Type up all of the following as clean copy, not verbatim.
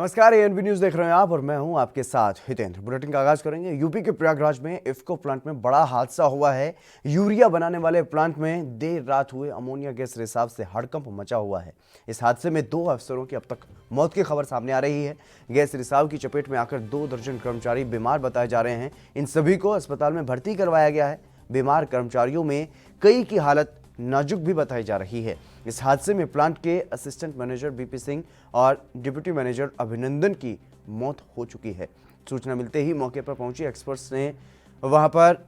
नमस्कार, ANB news देख रहे हैं आप और मैं हूं आपके साथ हितेंद्र। बुलेटिन का आगाज करेंगे। यूपी के प्रयागराज में इफ्को प्लांट में बड़ा हादसा हुआ है। यूरिया बनाने वाले प्लांट में देर रात हुए अमोनिया गैस रिसाव से हड़कंप मचा हुआ है। इस हादसे में 2 अफसरों की अब तक मौत की खबर सामने आ रही है। गैस रिसाव की चपेट में आकर 2 दर्जन कर्मचारी बीमार बताए जा रहे हैं। इन सभी को अस्पताल में भर्ती करवाया गया है। बीमार कर्मचारियों में कई की हालत नाजुक भी बताई जा रही है। इस हादसे में प्लांट के असिस्टेंट मैनेजर बीपी सिंह और डिप्टी मैनेजर अभिनंदन की मौत हो चुकी है। सूचना मिलते ही मौके पर पहुंचे एक्सपर्ट्स ने वहां पर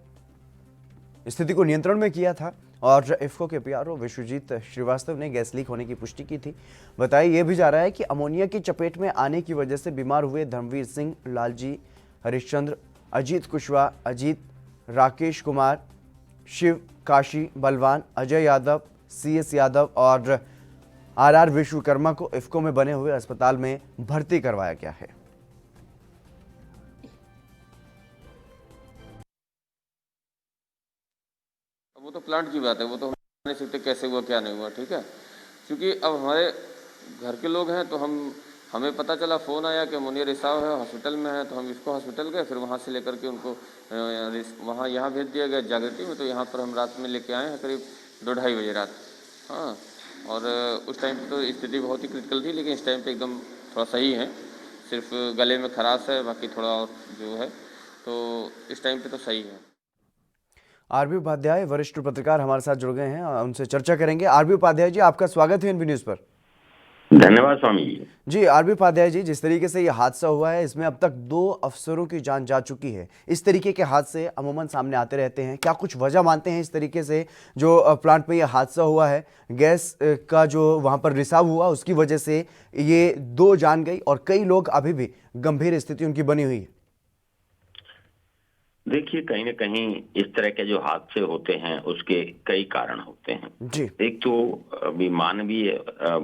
स्थिति को नियंत्रण में किया था और इफ्को के पीआरओ विश्वजीत श्रीवास्तव ने गैस लीक होने की पुष्टि की थी। बताया यह भी जा रहा है कि अमोनिया की चपेट में आने की वजह से बीमार हुए धर्मवीर सिंह, लालजी, हरिश्चंद्र, अजीत कुशवाहा, अजीत, राकेश कुमार, शिव, काशी, बलवान, अजय यादव, सीएस यादव और आरआर विश्वकर्मा को इफ्को में बने हुए अस्पताल में भर्ती करवाया गया है। वो तो प्लांट की बात है, वो तो हम नहीं सकते कैसे हुआ क्या नहीं हुआ, ठीक है। क्योंकि अब हमारे घर के लोग हैं तो हमें पता चला, फ़ोन आया कि अमोनिया रिसाव है, हॉस्पिटल में है, तो हम इसको हॉस्पिटल गए। फिर वहाँ से लेकर के उनको वहाँ यहाँ भेज दिया गया जागृति में। तो यहाँ पर हम रात में लेके आए हैं करीब 2-2:30 बजे रात। हाँ, और उस टाइम पे तो स्थिति बहुत ही क्रिटिकल थी, लेकिन इस टाइम पे एकदम थोड़ा सही है। सिर्फ गले में खराश है, बाकी थोड़ा और जो है तो इस टाइम पे तो सही है। आरबी उपाध्याय वरिष्ठ पत्रकार हमारे साथ जुड़ गए हैं, उनसे चर्चा करेंगे। आरबी उपाध्याय जी, आपका स्वागत है एनबी न्यूज पर। धन्यवाद स्वामी जी। जी आरबी उपाध्याय जी, जिस तरीके से ये हादसा हुआ है इसमें अब तक 2 अफसरों की जान जा चुकी है। इस तरीके के हादसे अमूमन सामने आते रहते हैं, क्या कुछ वजह मानते हैं इस तरीके से जो प्लांट में ये हादसा हुआ है, गैस का जो वहां पर रिसाव हुआ उसकी वजह से ये 2 जान गई और कई लोग अभी भी गंभीर स्थिति उनकी बनी हुई है? देखिए, कहीं ना कहीं इस तरह के जो हादसे होते हैं उसके कई कारण होते हैं। जी एक तो अभी मानवीय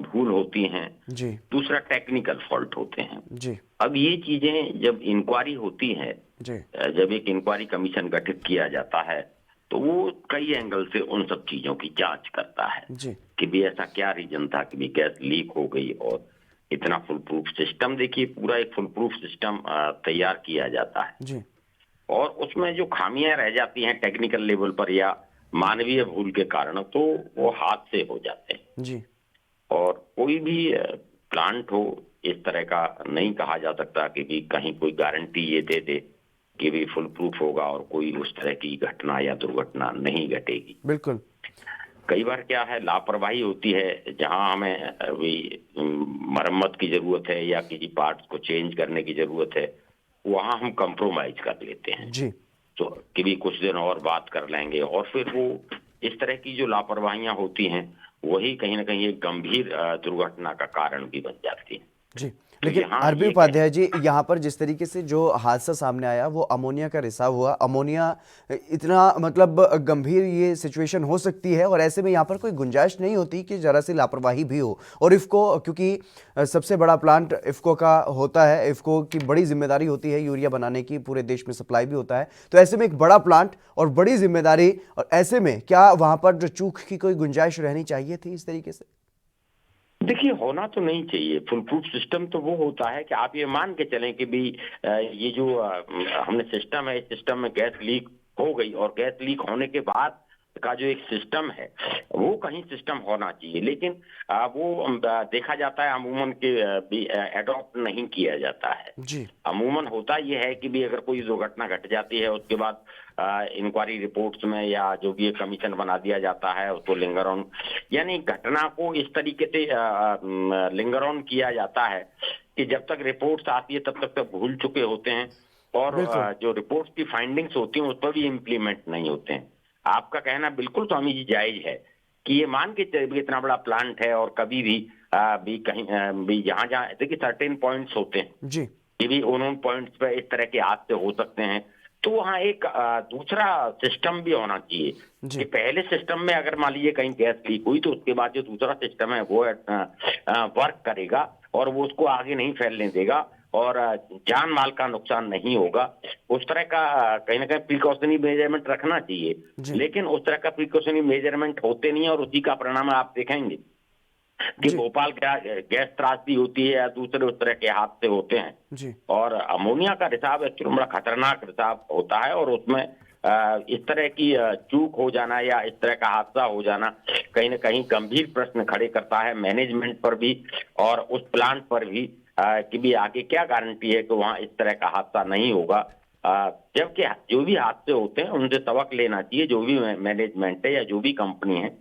भूल होती हैं, जी दूसरा टेक्निकल फॉल्ट होते हैं। जी अब ये चीजें जब इंक्वायरी होती है, जी जब एक इंक्वायरी कमीशन गठित किया जाता है तो वो कई एंगल से उन सब चीजों की जांच करता है जी कि भी ऐसा क्या रीजन था कि भी गैस लीक हो गई। और इतना फुल प्रूफ सिस्टम, देखिए पूरा एक फुल प्रूफ सिस्टम तैयार किया जाता है जी और उसमें जो खामियां रह जाती हैं टेक्निकल लेवल पर या मानवीय भूल के कारण, तो वो हादसे हो जाते हैं। जी और कोई भी प्लांट हो, इस तरह का नहीं कहा जा सकता कि भी कहीं कोई गारंटी ये दे दे कि भी फुल प्रूफ होगा और कोई उस तरह की घटना या दुर्घटना नहीं घटेगी। बिल्कुल। कई बार क्या है, लापरवाही होती है। जहां हमें अभी मरम्मत की जरूरत है या किसी पार्ट्स को चेंज करने की जरूरत है, वहां हम कंप्रोमाइज कर लेते हैं जी तो कि भी कुछ दिन और बात कर लेंगे। और फिर वो इस तरह की जो लापरवाहियां होती हैं वही कहीं ना कहीं एक गंभीर दुर्घटना का कारण भी बन जाती है। जी तो लेकिन यहाँ आरबी ये उपाध्याय जी, यहाँ पर जिस तरीके से जो हादसा सामने आया वो अमोनिया का रिसाव हुआ। अमोनिया इतना मतलब गंभीर ये सिचुएशन हो सकती है और ऐसे में यहाँ पर कोई गुंजाइश नहीं होती कि जरा सी लापरवाही भी हो। और इफ्को, क्योंकि सबसे बड़ा प्लांट इफ्को का होता है, इफ्को की बड़ी जिम्मेदारी होती है यूरिया बनाने की, पूरे देश में सप्लाई भी होता है। तो ऐसे में एक बड़ा प्लांट और बड़ी जिम्मेदारी, और ऐसे में क्या वहां पर जो चूक की कोई गुंजाइश रहनी चाहिए थी इस तरीके से? देखिए, होना तो नहीं चाहिए। फुल प्रूफ सिस्टम तो वो होता है कि आप ये मान के चलें कि भी ये जो हमने सिस्टम है, इस सिस्टम में गैस लीक हो गई और गैस लीक होने के बाद का जो एक सिस्टम है वो कहीं सिस्टम होना चाहिए। लेकिन वो देखा जाता है अमूमन के भी एडॉप्ट नहीं किया जाता है। जी अमूमन होता यह है कि भी अगर कोई दुर्घटना घट जाती है उसके बाद इंक्वायरी रिपोर्ट्स में या जो भी एक कमीशन बना दिया जाता है उसको लिंगर ऑन, यानी घटना को इस तरीके से लिंगर ऑन किया जाता है कि जब तक रिपोर्ट्स आती है तब तक तो भूल चुके होते हैं और बिल्कुल। जो रिपोर्ट्स की फाइंडिंग्स होती हैं उस पर भी इम्प्लीमेंट नहीं होते हैं। आपका कहना बिल्कुल स्वामी जी जायज है कि ये मान के चलिए इतना बड़ा प्लांट है और कभी भी कहीं भी जहां जहां देखिए सर्टेन पॉइंट्स होते हैं जी कि भी उन पॉइंट्स पे इस तरह के हादसे हो सकते हैं। तो वहाँ एक दूसरा सिस्टम भी होना चाहिए कि जी पहले सिस्टम में अगर मान लीजिए कहीं गैस लीक हुई तो उसके बाद जो दूसरा सिस्टम है वो वर्क करेगा और वो उसको आगे नहीं फैलने देगा और जान माल का नुकसान नहीं होगा। उस तरह का कहीं ना कहीं प्रिकॉशनरी मेजरमेंट रखना चाहिए। जी लेकिन उस तरह का प्रिकॉशनरी मेजरमेंट होते नहीं है और उसी का परिणाम आप देखेंगे कि जी भोपाल गैस त्रासदी होती है या दूसरे उस तरह के हादसे होते हैं। जी और अमोनिया का रिसाव एक्चुअली बड़ा खतरनाक रिसाव होता है, और उसमें इस तरह की चूक हो जाना या इस तरह का हादसा हो जाना कहीं ना कहीं गंभीर प्रश्न खड़े करता है मैनेजमेंट पर भी और उस प्लांट पर भी, कि भी आगे क्या गारंटी है कि वहां इस तरह का हादसा नहीं होगा। जबकि जो भी हादसे होते हैं उनसे सबक लेना चाहिए जो भी मैनेजमेंट है या जो भी कंपनी है,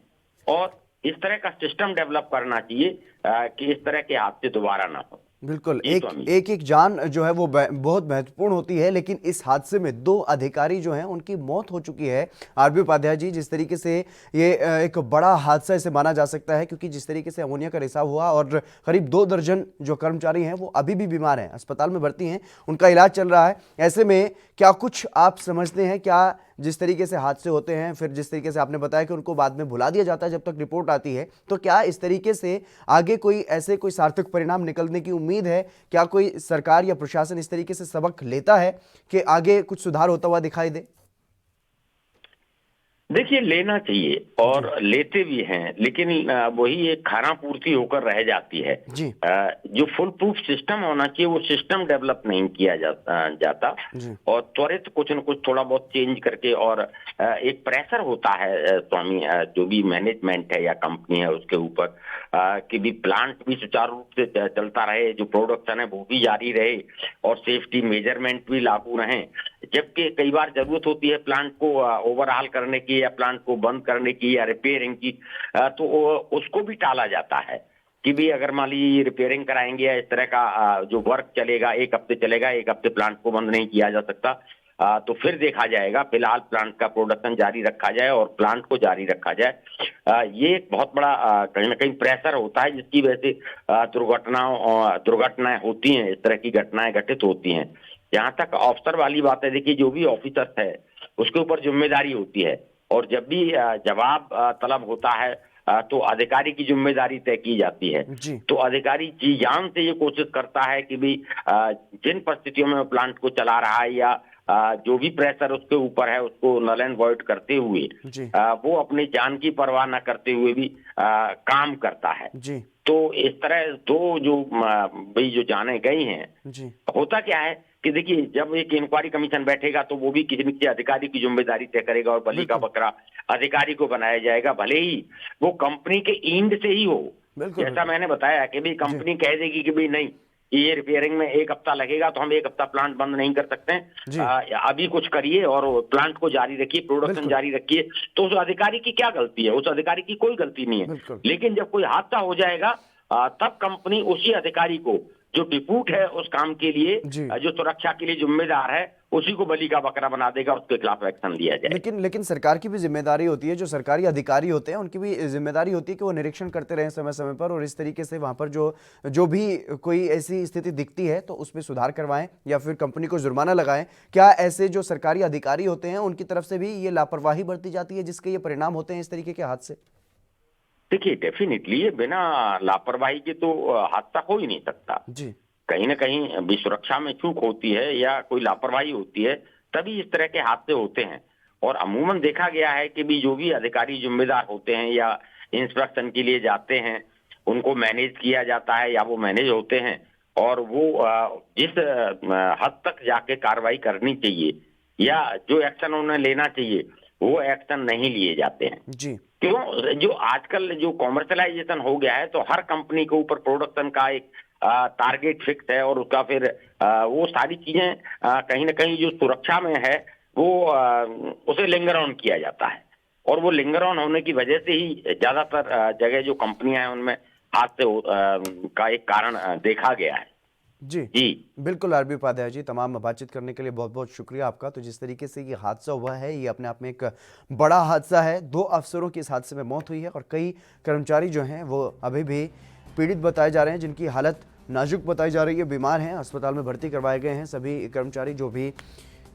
और इस तरह का सिस्टम डेवलप करना चाहिए कि इस तरह के हादसे दोबारा ना हो। बिल्कुल। जी एक स्वामी। एक एक जान जो है वो बहुत महत्वपूर्ण होती है, लेकिन इस हादसे में 2 अधिकारी जो हैं उनकी मौत हो चुकी है। आरबी उपाध्याय जी, जिस तरीके से ये एक बड़ा हादसा इसे माना जा सकता है, क्योंकि जिस तरीके से अमोनिया का रिसाव हुआ और करीब 2 दर्जन जो कर्मचारी हैं वो अभी भी बीमार हैं, अस्पताल में भर्ती हैं, उनका इलाज चल रहा है। ऐसे में क्या कुछ आप समझते हैं, क्या जिस तरीके से हादसे होते हैं, फिर जिस तरीके से आपने बताया कि उनको बाद में भुला दिया जाता है जब तक रिपोर्ट आती है, तो क्या इस तरीके से आगे कोई सार्थक परिणाम निकलने की उम्मीद है? क्या कोई सरकार या प्रशासन इस तरीके से सबक लेता है कि आगे कुछ सुधार होता हुआ दिखाई दे? देखिए, लेना चाहिए और जी लेते भी हैं, लेकिन वही एक खाना पूर्ति होकर रह जाती है। जी जो फुल प्रूफ सिस्टम होना चाहिए वो सिस्टम डेवलप नहीं किया जाता, जी और त्वरित कुछ न कुछ थोड़ा बहुत चेंज करके, और एक प्रेशर होता है स्वामी, जो भी मैनेजमेंट है या कंपनी है उसके ऊपर, कि भी प्लांट भी सुचारू रूप से चलता रहे, जो प्रोडक्शन है वो भी जारी रहे, और सेफ्टी मेजरमेंट भी लागू रहे। जबकि कई बार जरूरत होती है प्लांट को ओवरहाल करने की या प्लांट को बंद करने की या रिपेयरिंग की, तो उसको भी टाला जाता है कि भी अगर मान लीजिए रिपेयरिंग कराएंगे या इस तरह का जो वर्क चलेगा 1 हफ्ते चलेगा, 1 हफ्ते प्लांट को बंद नहीं किया जा सकता, तो फिर देखा जाएगा। फिलहाल प्लांट का प्रोडक्शन जारी रखा जाए और प्लांट को जारी रखा जाए। ये एक बहुत बड़ा कहीं ना कहीं प्रेशर होता है, जिसकी वजह से दुर्घटनाएं होती हैं, इस तरह की घटनाएं घटित होती हैं। जहां तक अफसर वाली बात है, देखिए जो भी ऑफिसर है उसके ऊपर जिम्मेदारी होती है, और जब भी जवाब तलब होता है तो अधिकारी की जिम्मेदारी तय की जाती है। जी तो अधिकारी जी जान से ये कोशिश करता है कि भी जिन परिस्थितियों में प्लांट को चला रहा है या जो भी प्रेशर उसके ऊपर है उसको नल एंड वॉइड करते हुए जी वो अपनी जान की परवाह न करते हुए भी काम करता है। जी तो इस तरह दो जो भाई जो जाने गई हैं, जी होता क्या है कि देखिए जब एक इंक्वायरी कमीशन बैठेगा तो वो भी किसी न किसी अधिकारी की जिम्मेदारी तय करेगा, और बली का बिल्कुल बकरा अधिकारी को बनाया जाएगा, भले ही वो कंपनी के एंड से ही हो। बिल्कुल जैसा बिल्कुल मैंने बताया कि भाई जी कंपनी कह देगी कि भाई नहीं, ये रिपेयरिंग में 1 हफ्ता लगेगा तो हम 1 हफ्ता प्लांट बंद नहीं कर सकते हैं, जी अभी कुछ करिए और प्लांट को जारी रखिए, प्रोडक्शन बिल्कुल जारी रखिए, तो उस अधिकारी की क्या गलती है? उस अधिकारी की कोई गलती नहीं है। बिल्कुल लेकिन जब कोई हादसा हो जाएगा तब कंपनी उसी अधिकारी को जो डिप्यूट है उस काम के लिए, जी जो सुरक्षा के लिए जिम्मेदार है, उसी को बलि का बकरा बना देगा, उसके खिलाफ एक्शन लिया जाए। लेकिन लेकिन सरकार की भी जिम्मेदारी होती है, जो सरकारी अधिकारी होते हैं उनकी भी जिम्मेदारी होती है कि वो निरीक्षण करते रहें समय समय पर, और इस तरीके से वहां पर जो जो भी कोई ऐसी स्थिति दिखती है तो उसमें सुधार करवाएं या फिर कंपनी को जुर्माना लगाएं। क्या ऐसे जो सरकारी अधिकारी होते हैं उनकी तरफ से भी ये लापरवाही बरती जाती है जिसके ये परिणाम होते हैं इस तरीके के हादसे? देखिए, डेफिनेटली बिना लापरवाही के तो हादसा हो ही नहीं सकता। जी कहीं ना कहीं भी सुरक्षा में चूक होती है या कोई लापरवाही होती है, तभी इस तरह के हादसे होते हैं। और अमूमन देखा गया है कि भी जो भी अधिकारी जिम्मेदार होते हैं या इंस्पेक्शन के लिए जाते हैं, उनको मैनेज किया जाता है या वो मैनेज होते हैं, और वो जिस हद तक जाके कार्रवाई करनी चाहिए या जो एक्शन उन्हें लेना चाहिए वो एक्शन नहीं लिए जाते हैं। जी क्यों? जो आजकल जो कॉमर्शलाइजेशन हो गया है, तो हर कंपनी के ऊपर प्रोडक्शन का एक टारगेट फिक्स है, और उसका फिर वो सारी चीजें कहीं ना कहीं जो सुरक्षा में है वो उसे लिंगर ऑन किया जाता है, और वो लिंगर ऑन होने की वजह से ही ज्यादातर जगह जो कंपनियां हैं उनमें हादसे का एक कारण देखा गया है। जी जी। बिल्कुल आरबी उपाध्याय जी, तमाम बातचीत करने के लिए बहुत बहुत शुक्रिया आपका। तो जिस तरीके से ये हादसा हुआ है ये अपने आप में एक बड़ा हादसा है। 2 अफसरों की इस हादसे में मौत हुई है और कई कर्मचारी जो हैं वो अभी भी पीड़ित बताए जा रहे हैं, जिनकी हालत नाजुक बताई जा रही है, बीमार हैं, अस्पताल में भर्ती करवाए गए हैं। सभी कर्मचारी जो भी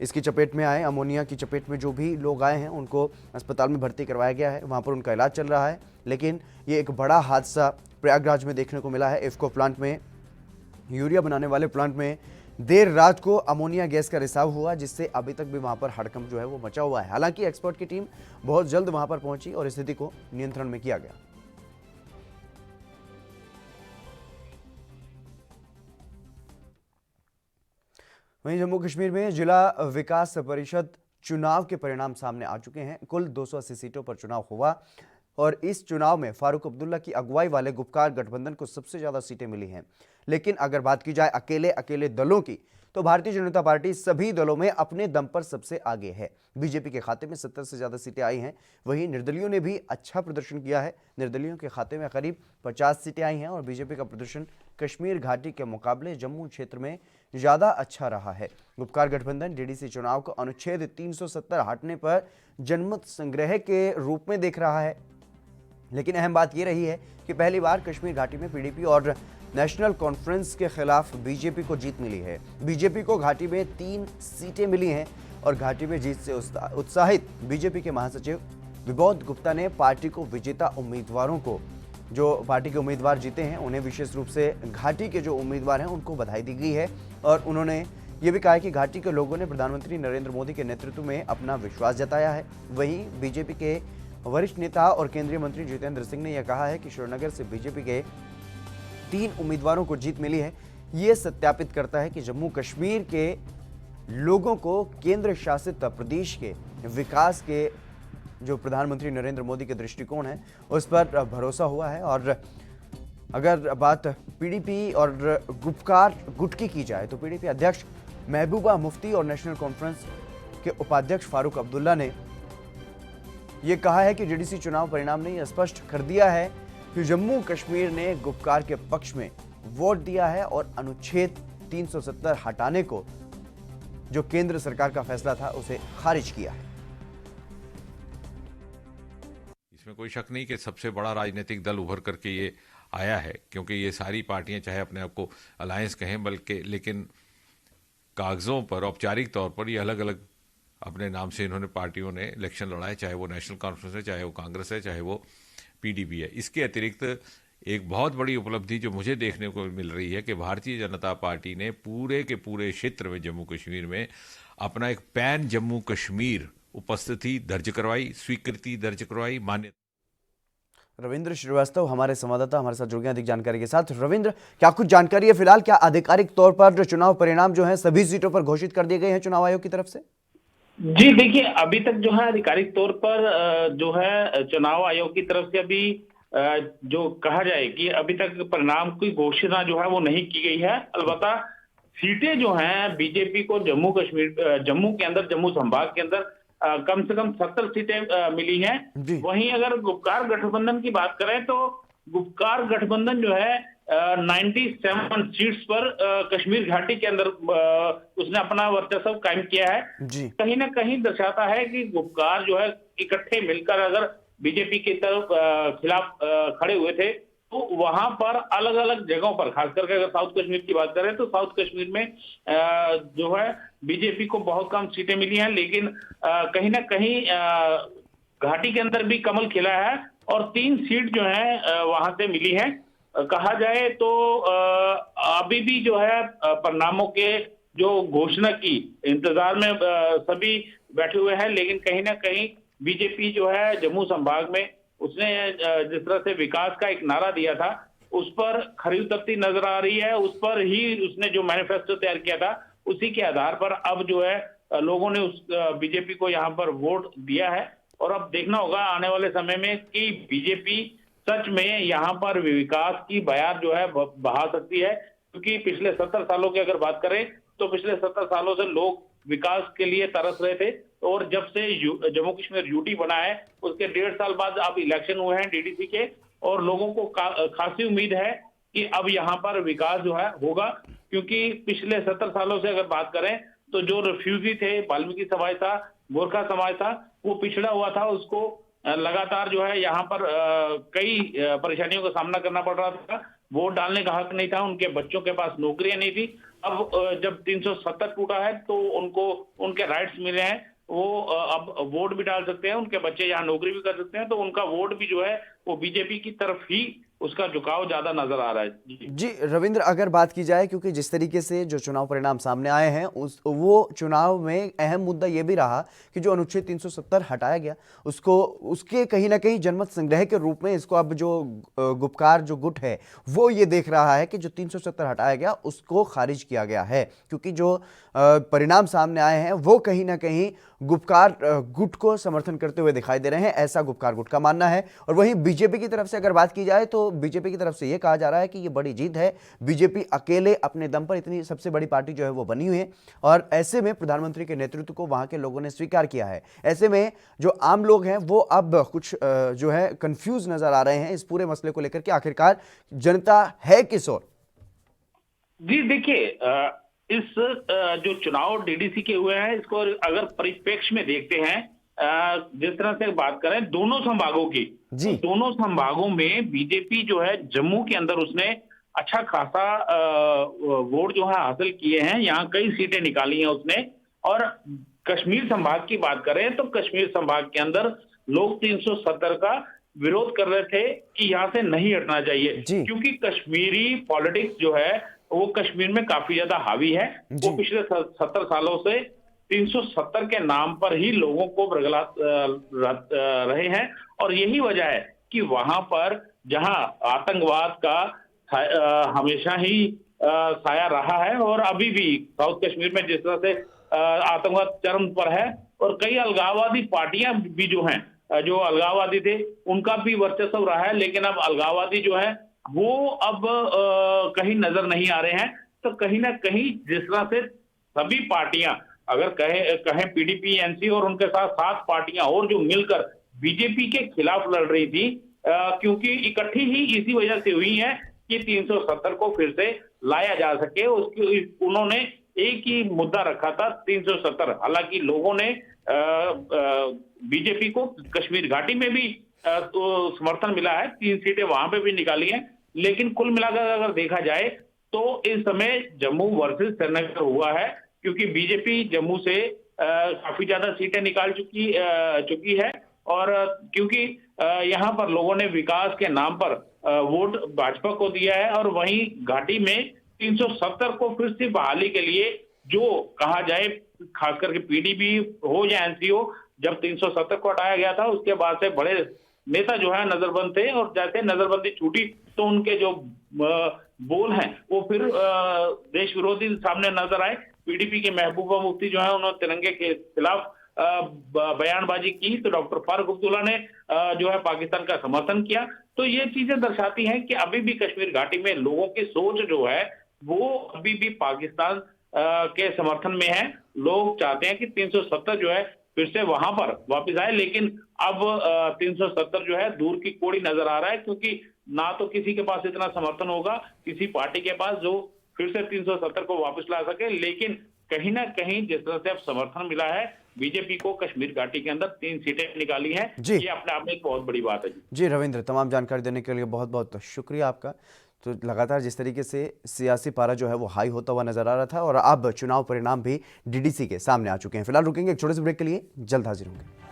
इसकी चपेट में आए, अमोनिया की चपेट में जो भी लोग आए हैं उनको अस्पताल में भर्ती करवाया गया है, वहाँ पर उनका इलाज चल रहा है। लेकिन ये एक बड़ा हादसा प्रयागराज में देखने को मिला है। इफ्को प्लांट में, यूरिया बनाने वाले प्लांट में देर रात को अमोनिया गैस का रिसाव हुआ, जिससे अभी तक भी वहां पर हड़कंप जो है वो मचा हुआ है। हालांकि एक्सपर्ट की टीम बहुत जल्द वहां पर पहुंची और स्थिति को नियंत्रण में किया गया। वहीं जम्मू कश्मीर में जिला विकास परिषद चुनाव के परिणाम सामने आ चुके हैं। कुल 280 सीटों पर चुनाव हुआ और इस चुनाव में फारूक अब्दुल्ला की अगुवाई वाले गुपकार गठबंधन को सबसे ज्यादा सीटें मिली हैं। लेकिन अगर बात की जाए अकेले अकेले दलों की, तो भारतीय जनता पार्टी सभी दलों में अपने दम पर सबसे आगे है। बीजेपी के खाते में 70 से ज्यादा सीटें आई हैं। वहीं निर्दलियों ने भी अच्छा प्रदर्शन किया है। निर्दलियों के खाते में करीब 50 सीटें आई हैं और बीजेपी का प्रदर्शन कश्मीर घाटी के मुकाबले जम्मू क्षेत्र में ज्यादा अच्छा रहा है। गुपकार गठबंधन डीडीसी चुनाव को अनुच्छेद 370 हटने पर जनमत संग्रह के रूप में देख रहा है। लेकिन अहम बात यह रही है कि पहली बार कश्मीर घाटी में पीडीपी और नेशनल कॉन्फ्रेंस के खिलाफ बीजेपी को जीत मिली है। बीजेपी को घाटी में 3 सीटें मिली हैं और घाटी में जीत से उत्साहित बीजेपी के महासचिव विबोध गुप्ता ने पार्टी को विजेता उम्मीदवारों को, जो पार्टी के उम्मीदवार जीते हैं उन्हें, विशेष रूप से घाटी के जो उम्मीदवार हैं उनको बधाई दी गई है। और उन्होंने ये भी कहा है कि घाटी के लोगों ने प्रधानमंत्री नरेंद्र मोदी के नेतृत्व में अपना विश्वास जताया है। वहीं बीजेपी के वरिष्ठ नेता और केंद्रीय मंत्री जितेंद्र सिंह ने यह कहा है कि श्रीनगर से बीजेपी के 3 उम्मीदवारों को जीत मिली है। ये सत्यापित करता है कि जम्मू कश्मीर के लोगों को केंद्र शासित प्रदेश के विकास के जो प्रधानमंत्री नरेंद्र मोदी के दृष्टिकोण है उस पर भरोसा हुआ है। और अगर बात पीडीपी और गुपकार गुट की जाए तो पीडीपी अध्यक्ष महबूबा मुफ्ती और नेशनल कॉन्फ्रेंस के उपाध्यक्ष फारूक अब्दुल्ला ने यह कहा है कि डीडीसी चुनाव परिणाम ने यह स्पष्ट कर दिया है कि जम्मू कश्मीर ने गुपकार के पक्ष में वोट दिया है और अनुच्छेद 370 हटाने को, जो केंद्र सरकार का फैसला था, उसे खारिज किया है। इसमें कोई शक नहीं कि सबसे बड़ा राजनीतिक दल उभर करके ये आया है, क्योंकि ये सारी पार्टियां चाहे अपने आप को अलायंस कहें, बल्कि लेकिन कागजों पर औपचारिक तौर पर ये अलग अलग अपने नाम से इन्होंने पार्टियों ने इलेक्शन लड़ाए, चाहे वो नेशनल कॉन्फ्रेंस है, चाहे वो कांग्रेस है, चाहे वो पीडीपी है। इसके अतिरिक्त एक बहुत बड़ी उपलब्धि जो मुझे देखने को मिल रही है कि भारतीय जनता पार्टी ने पूरे के पूरे क्षेत्र में, जम्मू कश्मीर में, अपना एक पैन जम्मू कश्मीर उपस्थिति दर्ज करवाई, स्वीकृति दर्ज करवाई, मान्यता। रविंद्र श्रीवास्तव हमारे संवाददाता हमारे साथ जुड़ गए अधिक जानकारी के साथ। रविंद्र, क्या कुछ जानकारी है फिलहाल? क्या आधिकारिक तौर पर जो चुनाव परिणाम जो है सभी सीटों पर घोषित कर दिए गए हैं चुनाव आयोग की तरफ से? जी देखिए, अभी तक जो है आधिकारिक तौर पर जो है चुनाव आयोग की तरफ से अभी जो कहा जाए कि अभी तक परिणाम की घोषणा जो है वो नहीं की गई है। अलबत्ता सीटें जो हैं बीजेपी को जम्मू कश्मीर, जम्मू के अंदर, जम्मू संभाग के अंदर कम से कम 70 सीटें मिली हैं। वहीं अगर गुपकार गठबंधन की बात करें तो गुपकार गठबंधन जो है 97 सीट्स पर कश्मीर घाटी के अंदर उसने अपना वर्चस्व कायम किया है। कहीं ना कहीं दर्शाता है कि गुपकार जो है इकट्ठे मिलकर अगर बीजेपी की तरफ खिलाफ खड़े हुए थे तो वहां पर अलग अलग जगहों पर, खास करके अगर साउथ कश्मीर की बात करें तो साउथ कश्मीर में जो है बीजेपी को बहुत कम सीटें मिली हैं, लेकिन कहीं ना कहीं घाटी के अंदर भी कमल खिला है और 3 सीट जो है वहां से मिली है। कहा जाए तो अभी भी जो है परिणामों के जो घोषणा की इंतजार में सभी बैठे हुए हैं, लेकिन कहीं ना कहीं बीजेपी जो है जम्मू संभाग में उसने जिस तरह से विकास का एक नारा दिया था उस पर खरी उतरती नजर आ रही है। उस पर ही उसने जो मैनिफेस्टो तैयार किया था उसी के आधार पर अब जो है लोगों ने उस बीजेपी को यहाँ पर वोट दिया है। और अब देखना होगा आने वाले समय में कि बीजेपी सच में यहाँ पर विकास की बयार जो है बहा सकती है, क्योंकि पिछले 70 सालों की अगर बात करें तो पिछले 70 सालों से लोग विकास के लिए तरस रहे थे और जब से जम्मू कश्मीर यूटी बना है उसके 1.5 साल बाद अब इलेक्शन हुए हैं डीडीसी के और लोगों को खासी उम्मीद है कि अब यहाँ पर विकास जो है होगा, क्योंकि पिछले 70 सालों से अगर बात करें तो जो रिफ्यूजी थे, वाल्मीकि समाज था, गोरखा समाज था, वो पिछड़ा हुआ था, उसको लगातार जो है यहाँ पर कई परेशानियों का सामना करना पड़ रहा था। वोट डालने का हक नहीं था, उनके बच्चों के पास नौकरियां नहीं थी। अब जब 370 टूटा है तो उनको उनके राइट्स मिले हैं, वो अब वोट भी डाल सकते हैं, उनके बच्चे यहाँ नौकरी भी कर सकते हैं, तो उनका वोट भी जो है वो बीजेपी की तरफ ही उसका झुकाव ज्यादा नजर आ रहा है। जी जी रविंद्र, अगर बात की जाए, क्योंकि जिस तरीके से जो चुनाव परिणाम सामने आए हैं, उस वो चुनाव में अहम मुद्दा ये भी रहा कि जो अनुच्छेद 370 हटाया गया, उसको उसके कहीं ना कहीं जनमत संग्रह के रूप में इसको अब जो गुपकार जो गुट है वो ये देख रहा है कि जो 370 हटाया गया उसको खारिज किया गया है, क्योंकि जो परिणाम सामने आए हैं वो कहीं ना कहीं गुपकार गुट को समर्थन करते हुए दिखाई दे रहे हैं, ऐसा गुपकार गुट का मानना है। और वहीं बीजेपी की तरफ से अगर बात की जाए तो बीजेपी की तरफ से यह कहा जा रहा है कि यह बड़ी जीत है, बीजेपी अकेले अपने दम पर इतनी सबसे बड़ी पार्टी जो है वो बनी हुई है, और ऐसे में प्रधानमंत्री के नेतृत्व को वहां के लोगों ने स्वीकार किया है। ऐसे में जो आम लोग हैं वो अब कुछ जो है कंफ्यूज नजर आ रहे हैं इस पूरे मसले को लेकर के, आखिरकार जनता है किस ओर। जी देखिए, इस जो चुनाव डीडीसी के हुए हैं, इसको अगर परिप्रेक्ष्य में देखते हैं, जिस तरह से बात करें दोनों संभागों की, जी। तो दोनों संभागों में बीजेपी जो है जम्मू के अंदर उसने अच्छा खासा वोट जो है हासिल किए हैं, यहाँ कई सीटें निकाली हैं उसने। और कश्मीर संभाग की बात करें तो कश्मीर संभाग के अंदर लोग 370 का विरोध कर रहे थे कि यहाँ से नहीं हटना चाहिए, जी। क्योंकि कश्मीरी पॉलिटिक्स जो है वो कश्मीर में काफी ज्यादा हावी है। जी। वो पिछले 70 सालों से 370 के नाम पर ही लोगों को बरगला रहे हैं, और यही वजह है कि वहां पर जहां आतंकवाद का हमेशा ही साया रहा है, और अभी भी साउथ कश्मीर में जिस तरह से आतंकवाद चरम पर है, और कई अलगाववादी पार्टियां भी जो हैं, जो अलगाववादी थे उनका भी वर्चस्व रहा है, लेकिन अब अलगाववादी जो है वो अब कहीं नजर नहीं आ रहे हैं। तो कहीं ना कहीं जिस तरह से सभी पार्टियां, अगर कहें पीडीपी, एनसी और उनके साथ 7 पार्टियां और जो मिलकर बीजेपी के खिलाफ लड़ रही थी, क्योंकि इकट्ठी ही इसी वजह से हुई है कि 370 को फिर से लाया जा सके, उसकी उन्होंने एक ही मुद्दा रखा था 370। हालांकि लोगों ने बीजेपी को कश्मीर घाटी में भी तो समर्थन मिला है, 3 सीटें वहां पे भी निकाली हैं, लेकिन कुल मिलाकर अगर देखा जाए तो इस समय जम्मू वर्सेस श्रीनगर हुआ है, क्योंकि बीजेपी जम्मू से काफी ज्यादा सीटें निकाल चुकी है, और क्योंकि यहाँ पर लोगों ने विकास के नाम पर वोट भाजपा को दिया है, और वहीं घाटी में 370 को फिर से बहाली के लिए जो कहा जाए, खास करके पीडीपी हो या एनसी हो, जब 370 को हटाया गया था उसके बाद से बड़े नेता जो है नजरबंद थे, और जैसे नजरबंदी छूटी तो उनके जो बोल हैं वो फिर देश विरोधी सामने नजर आए। पीडीपी के महबूबा मुफ्ती जो है उन्होंने तिरंगे के खिलाफ बयानबाजी की, तो डॉक्टर फारूक अब्दुल्ला ने जो है पाकिस्तान का समर्थन किया। तो ये चीजें दर्शाती हैं कि अभी भी कश्मीर घाटी में लोगों की सोच जो है वो अभी भी पाकिस्तान के समर्थन में है। लोग चाहते हैं कि 370 जो है फिर से वहां पर वापस आए, लेकिन अब 370 जो है दूर की कोड़ी नजर आ रहा है, क्योंकि ना तो किसी के पास इतना समर्थन होगा किसी पार्टी के पास जो फिर से 370 को वापस ला सके। लेकिन कहीं ना कहीं जिस तरह से अब समर्थन मिला है बीजेपी को, कश्मीर घाटी के अंदर 3 सीटें निकाली हैं, ये अपने आप में एक बहुत बड़ी बात है। जी रविंद्र, तमाम जानकारी देने के लिए बहुत बहुत शुक्रिया आपका। तो लगातार जिस तरीके से सियासी पारा जो है वो हाई होता हुआ नजर आ रहा था, और अब चुनाव परिणाम भी डीडीसी के सामने आ चुके हैं। फिलहाल रुकेंगे एक छोटे से ब्रेक के लिए, जल्द हाजिर होंगे।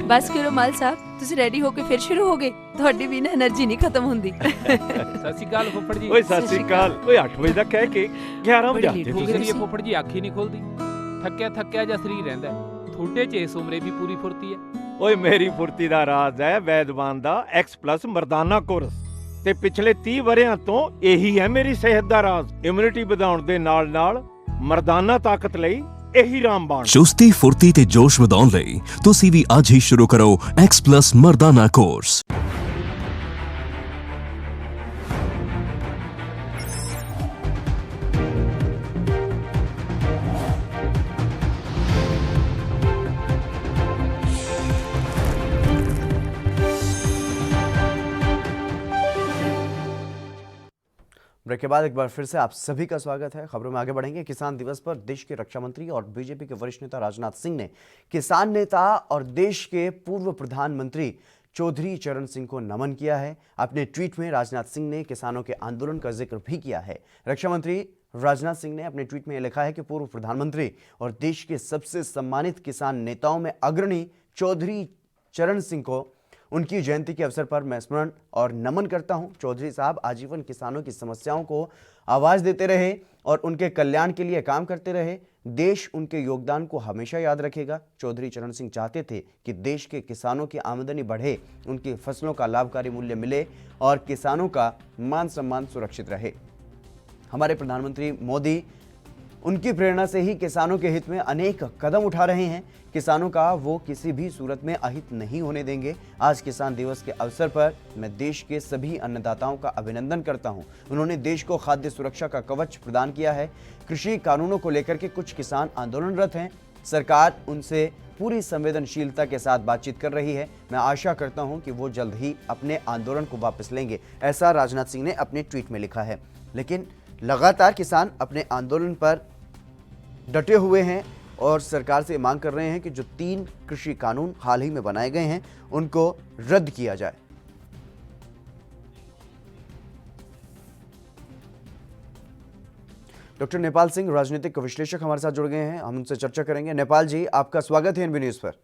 बस करो माल साहब, ਤੁਸੀਂ ਰੈਡੀ ਹੋ ਕੇ ਫਿਰ ਸ਼ੁਰੂ ਹੋ ਗਏ। ਤੁਹਾਡੀ ਵੀ ਨਾ એનર્ਜੀ ਨਹੀਂ ਖਤਮ ਹੁੰਦੀ। ਸਤਿ ਸ਼੍ਰੀ ਅਕਾਲ ਫੁੱਫੜ ਜੀ। ਓਏ ਸਤਿ ਸ਼੍ਰੀ ਅਕਾਲ। ਓਏ 8 ਵਜੇ ਦਾ ਕਹਿ ਕੇ 11 ਵਜੇ ਆਤੇ ਕੀ ਕਰੀਏ ਫੁੱਫੜ ਜੀ, ਅੱਖ ਹੀ ਨਹੀਂ ਖੁੱਲਦੀ। ਥੱਕਿਆ ਜਿਹਾ ਸਰੀਰ ਰਹਿੰਦਾ। ਤੁਹਾਡੇ 'ਚ ਇਸ ਉਮਰੇ ਵੀ ਪੂਰੀ ਫੁਰਤੀ ਹੈ। ਓਏ ਮੇਰੀ ਫੁਰਤੀ ਦਾ ਰਾਜ਼ ਹੈ ਵੈਦਵਾਨ ਦਾ X+ ਮਰਦਾਨਾ ਕੋਰਸ, ਤੇ ਪਿਛਲੇ 30 ਵਰਿਆਂ ਤੋਂ ਇਹੀ ਹੈ ਮੇਰੀ ਸਿਹਤ ਦਾ ਰਾਜ਼। ਇਮਿਊਨਿਟੀ ਵਧਾਉਣ ਦੇ ਨਾਲ ਮਰਦਾਨਾ ਤਾਕਤ ਲਈ ਇਹੀ ਰਾਮਬਾਣ। ਚੁਸਤੀ ਫੁਰਤੀ ਤੇ ਜੋਸ਼ ਵਧਾਉਣ ਲਈ ਤੁਸੀਂ ਵੀ ਅੱਜ ਹੀ ਸ਼ੁਰੂ ਕਰੋ X+ ਮਰਦਾਨਾ ਕੋਰਸ। ब्रेक के बाद एक बार फिर से आप सभी का स्वागत है। खबरों में आगे बढ़ेंगे। किसान दिवस पर देश के रक्षा मंत्री और बीजेपी के वरिष्ठ नेता राजनाथ सिंह ने किसान नेता और देश के पूर्व प्रधानमंत्री चौधरी चरण सिंह को नमन किया है। अपने ट्वीट में राजनाथ सिंह ने किसानों के आंदोलन का जिक्र भी किया है। रक्षा मंत्री राजनाथ सिंह ने अपने ट्वीट में लिखा है कि पूर्व प्रधानमंत्री और देश के सबसे सम्मानित किसान नेताओं में अग्रणी चौधरी चरण सिंह को उनकी जयंती के अवसर पर मैं स्मरण और नमन करता हूं। चौधरी साहब आजीवन किसानों की समस्याओं को आवाज देते रहे और उनके कल्याण के लिए काम करते रहे। देश उनके योगदान को हमेशा याद रखेगा। चौधरी चरण सिंह चाहते थे कि देश के किसानों की आमदनी बढ़े, उनकी फसलों का लाभकारी मूल्य मिले और किसानों का मान सम्मान सुरक्षित रहे। हमारे प्रधानमंत्री मोदी उनकी प्रेरणा से ही किसानों के हित में अनेक कदम उठा रहे हैं। किसानों का वो किसी भी सूरत में अहित नहीं होने देंगे। आज किसान दिवस के अवसर पर मैं देश के सभी अन्नदाताओं का अभिनंदन करता हूं। उन्होंने देश को खाद्य सुरक्षा का कवच प्रदान किया है। कृषि कानूनों को लेकर के कुछ किसान आंदोलनरत हैं। सरकार उनसे पूरी संवेदनशीलता के साथ बातचीत कर रही है। मैं आशा करता हूं कि वो जल्द ही अपने आंदोलन को वापस लेंगे, ऐसा राजनाथ सिंह ने अपने ट्वीट में लिखा है। लेकिन लगातार किसान अपने आंदोलन पर डटे हुए हैं और सरकार से मांग कर रहे हैं कि जो 3 कृषि कानून हाल ही में बनाए गए हैं उनको रद्द किया जाए। डॉक्टर नेपाल सिंह राजनीतिक विश्लेषक हमारे साथ जुड़ गए हैं, हम उनसे चर्चा करेंगे। नेपाल जी, आपका स्वागत है एनबी न्यूज पर।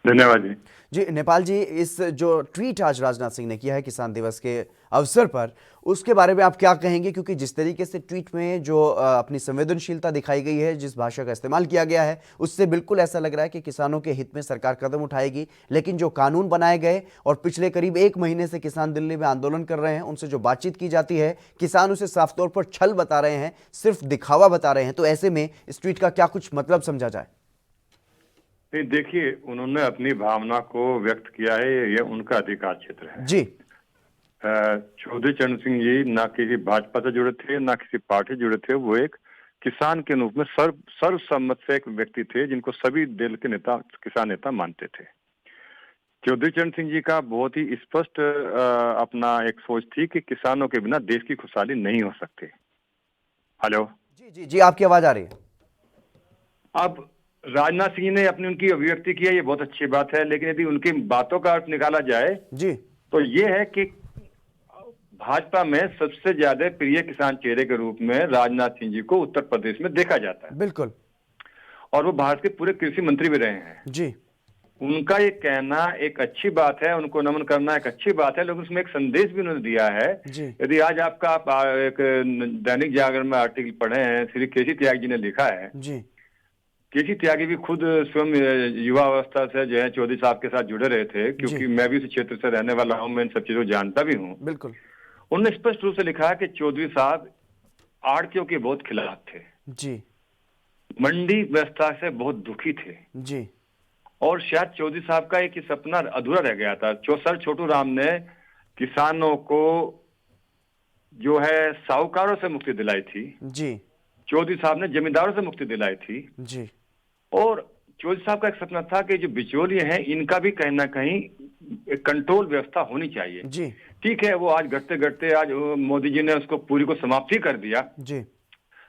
धन्यवाद जी। जी नेपाल जी, इस जो ट्वीट आज राजनाथ सिंह ने किया है किसान दिवस के अवसर पर, उसके बारे में आप क्या कहेंगे? क्योंकि जिस तरीके से ट्वीट में जो अपनी संवेदनशीलता दिखाई गई है, जिस भाषा का इस्तेमाल किया गया है, उससे बिल्कुल ऐसा लग रहा है कि किसानों के हित में सरकार कदम उठाएगी। लेकिन जो कानून बनाए गए और पिछले करीब 1 महीने से किसान दिल्ली में आंदोलन कर रहे हैं, उनसे जो बातचीत की जाती है, किसान उसे साफ तौर पर छल बता रहे हैं, सिर्फ दिखावा बता रहे हैं। तो ऐसे में इस ट्वीट का क्या कुछ मतलब समझा जाए? नहीं, देखिए, उन्होंने अपनी भावना को व्यक्त किया है, ये उनका अधिकार क्षेत्र है जी। चौधरी चरण सिंह जी ना किसी भाजपा से जुड़े थे, ना किसी पार्टी से जुड़े थे। वो एक किसान के रूप में सर्वसम्मत से एक व्यक्ति थे जिनको सभी दल के नेता, किसान नेता मानते थे। चौधरी चरण सिंह जी का बहुत ही स्पष्ट अपना एक सोच थी कि किसानों के बिना देश की खुशहाली नहीं हो सकती। हेलो जी जी जी, आपकी आवाज आ रही है। अब राजनाथ सिंह ने अपनी उनकी अभिव्यक्ति की है, ये बहुत अच्छी बात है। लेकिन यदि उनकी बातों का अर्थ निकाला जाए जी तो ये है कि भाजपा में सबसे ज्यादा प्रिय किसान चेहरे के रूप में राजनाथ सिंह जी को उत्तर प्रदेश में देखा जाता है। बिल्कुल। और वो भारत के पूरे कृषि मंत्री भी रहे हैं जी। उनका ये कहना एक अच्छी बात है, उनको नमन करना एक अच्छी बात है, लेकिन उसमें एक संदेश भी उन्होंने दिया है। यदि आज आपका आप एक दैनिक जागरण में आर्टिकल पढ़े हैं, श्री केसी त्यागी जी ने लिखा है जी। केसी त्यागी भी खुद स्वयं युवा अवस्था से जो है चौधरी साहब के साथ जुड़े रहे थे, क्योंकि मैं भी उस क्षेत्र से रहने वाला हूं, मैं इन सब चीजों को जानता भी हूं। बिल्कुल। उन्होंने स्पष्ट रूप से लिखा है कि चौधरी साहब आड़तियों के बहुत खिलाफ थे जी। मंडी व्यवस्था से बहुत दुखी थे जी। और शायद चौधरी साहब का एक सपना अधूरा रह गया था। सर छोटू राम ने किसानों को जो है साहूकारों से मुक्ति दिलाई थी जी। चौधरी साहब ने जमींदारों से मुक्ति दिलाई थी जी। और चौधरी साहब का एक सपना था कि जो बिचौलिए हैं इनका भी कहीं ना कहीं एक कंट्रोल व्यवस्था होनी चाहिए जी। ठीक है, वो आज घटते घटते आज मोदी जी ने उसको पूरी को समाप्ति कर दिया जी।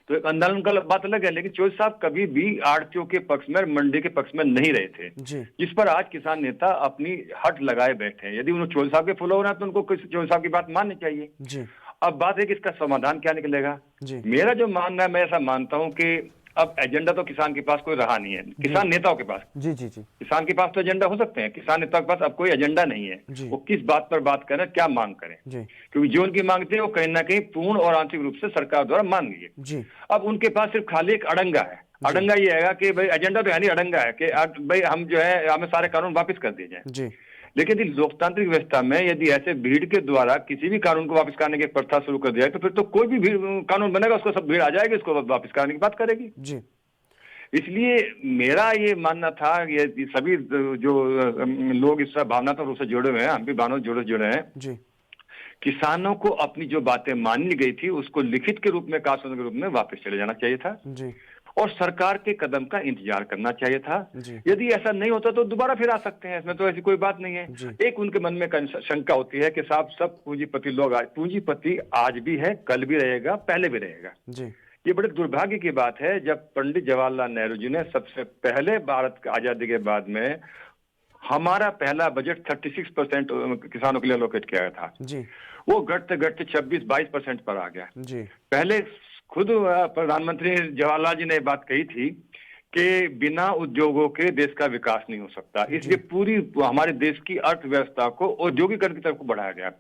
तो एक आंदोलन का बात अलग है। लेकिन चौधरी साहब कभी भी आड़तियों के पक्ष में, मंडी के पक्ष में नहीं रहे थे जी। जिस पर आज किसान नेता अपनी हट लगाए बैठे हैं। यदि उन्हें चौधरी साहब के फॉलो होना है तो उनको चौधरी साहब की बात माननी चाहिए जी। अब बात है कि इसका समाधान क्या निकलेगा। जी। मेरा जो मानना है, मैं ऐसा मानता हूं कि अब एजेंडा तो किसान के पास कोई रहा नहीं है, किसान नेताओं के पास। जी जी जी। किसान के पास तो एजेंडा हो सकते हैं, किसान नेताओं के पास अब कोई एजेंडा नहीं है। वो किस बात पर बात करें, क्या मांग करें, क्योंकि जो उनकी मांग थी वो कहीं ना कहीं पूर्ण और आंशिक रूप से सरकार द्वारा मान गई है। अब उनके पास सिर्फ खाली एक अड़ंगा है। अड़ंगा ये है कि भाई एजेंडा तो है नहीं, अड़ंगा है कि भाई हम जो है हमें सारे कानून वापस कर दिए जाए। लेकिन यदि लोकतांत्रिक व्यवस्था में यदि ऐसे भीड़ के द्वारा किसी भी कानून को वापस करने की प्रथा शुरू कर दिया जाए तो फिर तो कोई भी कानून बनेगा उसको सब भीड़ आ जाएगी, उसको वापस करने की बात करेगी जी। इसलिए मेरा ये मानना था, ये सभी जो लोग इस भावनात्मक रूप से जुड़े हुए हैं, हम भी भावनात्मक जुड़े हैं जी। किसानों को अपनी जो बातें मानी गई थी उसको लिखित के रूप में, कानून के रूप में वापस चले जाना चाहिए था जी। और सरकार के कदम का इंतजार करना चाहिए था। यदि ऐसा नहीं होता तो दोबारा फिर आ सकते हैं, इसमें तो ऐसी कोई बात नहीं है। एक उनके मन में शंका होती है कि साहब सब पूंजीपति लोग, पूंजीपति आज भी है, कल भी रहेगा, पहले भी रहेगा जी। ये बड़े दुर्भाग्य की बात है, जब पंडित जवाहरलाल नेहरू जी ने सबसे पहले भारत की आजादी के बाद में हमारा पहला बजट 36% किसानों के लिए एलोकेट किया गया था जी, वो घटते घटते 26-22% पर आ गया। जी, पहले खुद प्रधानमंत्री जवाहरलाल जी ने बात कही थी कि बिना उद्योगों के देश का विकास नहीं हो सकता, इसलिए पूरी हमारे देश की अर्थव्यवस्था को औद्योगिकरण की तरफ बढ़ाया गया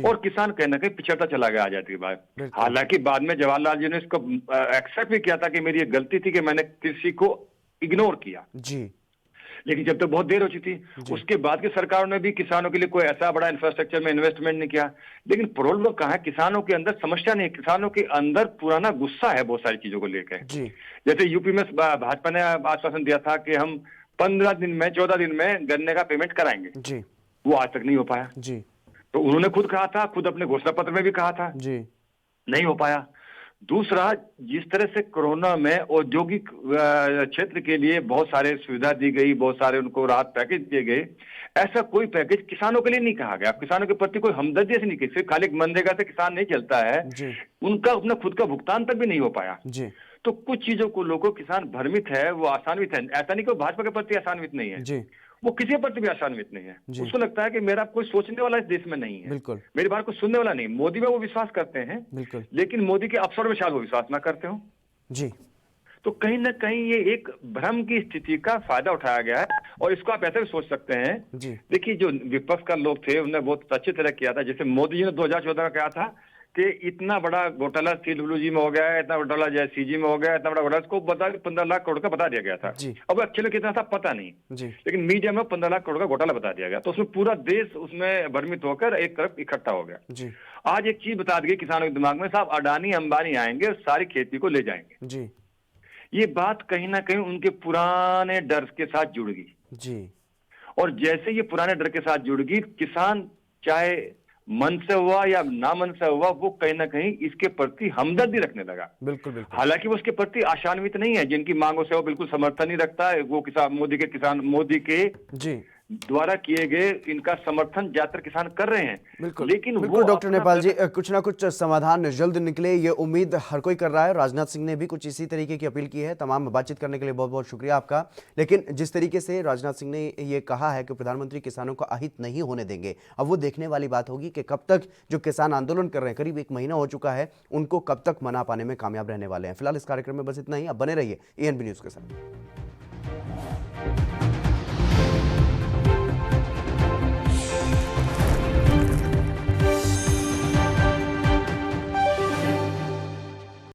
और किसान कहीं ना कहीं पिछड़ता चला गया आजादी के बाद। हालांकि बाद में जवाहरलाल जी ने इसको एक्सेप्ट भी किया था कि मेरी ये गलती थी कि मैंने कृषि को इग्नोर किया, जी, लेकिन जब तक बहुत देर हो चुकी थी। उसके बाद की सरकारों ने भी किसानों के लिए कोई ऐसा बड़ा इंफ्रास्ट्रक्चर में इन्वेस्टमेंट नहीं किया। लेकिन प्रॉब्लम कहाँ है, किसानों के अंदर समस्या नहीं है, किसानों के अंदर पुराना गुस्सा है बहुत सारी चीजों को लेकर। जैसे यूपी में भाजपा ने आश्वासन दिया था कि हम 15 दिन में 14 दिन में गन्ने का पेमेंट कराएंगे, जी, वो आज तक नहीं हो पाया। जी, तो उन्होंने खुद कहा था, खुद अपने घोषणा पत्र में भी कहा था, जी, नहीं हो पाया। दूसरा, जिस तरह से कोरोना में औद्योगिक क्षेत्र के लिए बहुत सारे सुविधा दी गई, बहुत सारे उनको राहत पैकेज दिए गए, ऐसा कोई पैकेज किसानों के लिए नहीं कहा गया। किसानों के प्रति कोई हमदर्दी ऐसी नहीं की, सिर्फ खाली मनरेगा से किसान नहीं चलता है, उनका अपना खुद का भुगतान तक भी नहीं हो पाया। तो कुछ चीजों को लोगों किसान भ्रमित है, वो आसान्वित है। ऐसा नहीं कि भाजपा के प्रति आसान्वित नहीं है, वो किसी के प्रति भी आसान्वित नहीं है। उसको लगता है कि मेरा कोई सोचने वाला इस देश में नहीं है, बिल्कुल, मेरी बात को सुनने वाला नहीं। मोदी में वो विश्वास करते हैं, बिल्कुल, लेकिन मोदी के अफसर में शायद वो विश्वास ना करते हो। जी, तो कहीं ना कहीं ये एक भ्रम की स्थिति का फायदा उठाया गया है और इसको आप ऐसे भी सोच सकते हैं। देखिए, जो विपक्ष का लोग थे उन्होंने बहुत अच्छी तरह किया था। जैसे मोदी जी ने 2014 में कहा था कि इतना बड़ा घोटाला CWG में हो गया है, इतना घोटाला JCG में हो गया, इतना बड़ा घोटाला, इसको बता 15 लाख करोड़ का बता दिया गया था। अब एक्चुअली कितना था पता नहीं, लेकिन मीडिया में 15 लाख करोड़ का घोटाला बता दिया गया, तो उसमें पूरा देश उसमें भ्रमित होकर एक तरफ इकट्ठा हो गया। आज एक चीज बता दी किसानों के दिमाग में, साहब अडानी अंबानी आएंगे और सारी खेती को ले जाएंगे। ये बात कहीं ना कहीं उनके पुराने डर के साथ जुड़ गई, और जैसे ये पुराने डर के साथ जुड़ गई, किसान चाहे मन से हुआ या ना मन से हुआ, वो कहीं ना कहीं इसके प्रति हमदर्दी रखने लगा। बिल्कुल, बिल्कुल। हालांकि वो उसके प्रति आशान्वित नहीं है, जिनकी मांगों से वो बिल्कुल समर्थन नहीं रखता है। वो मोदी के द्वारा किए गए इनका समर्थन ज्यादातर किसान कर रहे हैं। लेकिन बिल्कुल डॉक्टर नेपाल जी, कुछ ना कुछ समाधान जल्द निकले, ये उम्मीद हर कोई कर रहा है। राजनाथ सिंह ने भी कुछ इसी तरीके की अपील की है। तमाम बातचीत करने के लिए बहुत बहुत शुक्रिया आपका। लेकिन जिस तरीके से राजनाथ सिंह ने ये कहा है कि प्रधानमंत्री किसानों को अहित नहीं होने देंगे, अब वो देखने वाली बात होगी कि कब तक जो किसान आंदोलन कर रहे हैं, करीब 1 महीना हो चुका है, उनको कब तक मना पाने में कामयाब रहने वाले हैं। फिलहाल इस कार्यक्रम में बस इतना ही। अब बने रहिए ANB न्यूज के साथ।